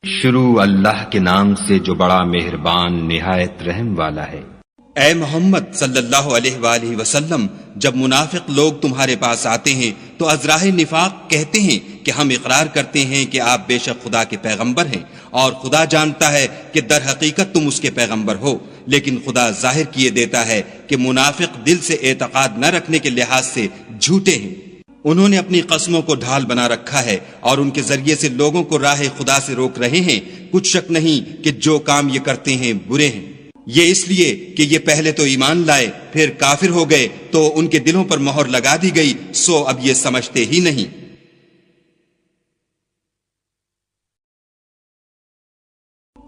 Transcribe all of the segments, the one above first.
شروع اللہ کے نام سے جو بڑا مہربان نہایت رحم والا ہے۔ اے محمد صلی اللہ علیہ وآلہ وسلم، جب منافق لوگ تمہارے پاس آتے ہیں تو ازراہ نفاق کہتے ہیں کہ ہم اقرار کرتے ہیں کہ آپ بے شک خدا کے پیغمبر ہیں، اور خدا جانتا ہے کہ در حقیقت تم اس کے پیغمبر ہو، لیکن خدا ظاہر کیے دیتا ہے کہ منافق دل سے اعتقاد نہ رکھنے کے لحاظ سے جھوٹے ہیں۔ انہوں نے اپنی قسموں کو ڈھال بنا رکھا ہے اور ان کے ذریعے سے لوگوں کو راہ خدا سے روک رہے ہیں۔ کچھ شک نہیں کہ جو کام یہ کرتے ہیں برے ہیں۔ یہ اس لیے کہ یہ پہلے تو ایمان لائے پھر کافر ہو گئے تو ان کے دلوں پر مہر لگا دی گئی، سو اب یہ سمجھتے ہی نہیں۔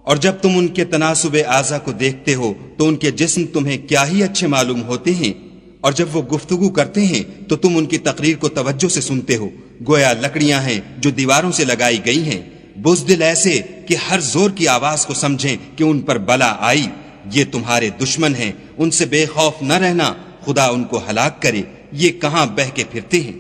اور جب تم ان کے تناسب اعضا کو دیکھتے ہو تو ان کے جسم تمہیں کیا ہی اچھے معلوم ہوتے ہیں، اور جب وہ گفتگو کرتے ہیں تو تم ان کی تقریر کو توجہ سے سنتے ہو، گویا لکڑیاں ہیں جو دیواروں سے لگائی گئی ہیں، بزدل ایسے کہ ہر زور کی آواز کو سمجھیں کہ ان پر بلا آئی۔ یہ تمہارے دشمن ہیں، ان سے بے خوف نہ رہنا، خدا ان کو ہلاک کرے، یہ کہاں بہہ کے پھرتے ہیں۔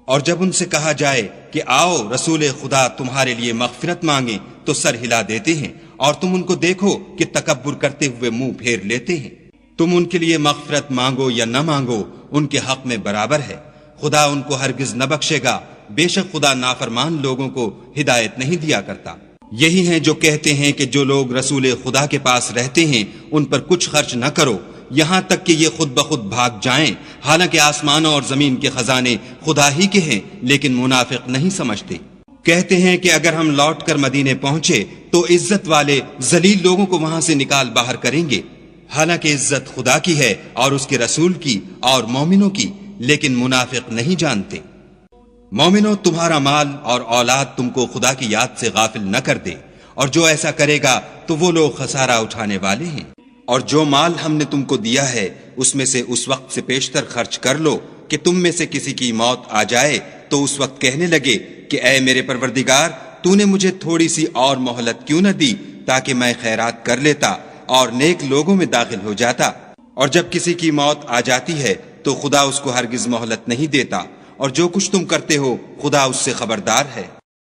اور جب ان سے کہا جائے کہ آؤ رسول خدا تمہارے لیے مغفرت مانگیں تو سر ہلا دیتے ہیں، اور تم ان کو دیکھو کہ تکبر کرتے ہوئے منہ پھیر لیتے ہیں۔ تم ان کے لیے مغفرت مانگو یا نہ مانگو، ان کے حق میں برابر ہے، خدا ان کو ہرگز نہ بخشے گا، بے شک خدا نافرمان لوگوں کو ہدایت نہیں دیا کرتا۔ یہی ہیں جو کہتے ہیں کہ جو لوگ رسول خدا کے پاس رہتے ہیں ان پر کچھ خرچ نہ کرو، یہاں تک کہ یہ خود بخود بھاگ جائیں، حالانکہ آسمانوں اور زمین کے خزانے خدا ہی کے ہیں، لیکن منافق نہیں سمجھتے۔ کہتے ہیں کہ اگر ہم لوٹ کر مدینے پہنچے تو عزت والے ذلیل لوگوں کو وہاں سے نکال باہر کریں گے، حالانکہ عزت خدا کی ہے اور اس کے رسول کی اور مومنوں کی، لیکن منافق نہیں جانتے۔ مومنوں، تمہارا مال اور اولاد تم کو خدا کی یاد سے غافل نہ کر دے، اور جو ایسا کرے گا تو وہ لوگ خسارہ اٹھانے والے ہیں۔ اور جو مال ہم نے تم کو دیا ہے اس میں سے اس وقت سے پیشتر خرچ کر لو کہ تم میں سے کسی کی موت آ جائے تو اس وقت کہنے لگے کہ اے میرے پروردگار، تو نے مجھے تھوڑی سی اور مہلت کیوں نہ دی تاکہ میں خیرات کر لیتا اور نیک لوگوں میں داخل ہو جاتا۔ اور جب کسی کی موت آ جاتی ہے تو خدا اس کو ہرگز مہلت نہیں دیتا، اور جو کچھ تم کرتے ہو خدا اس سے خبردار ہے۔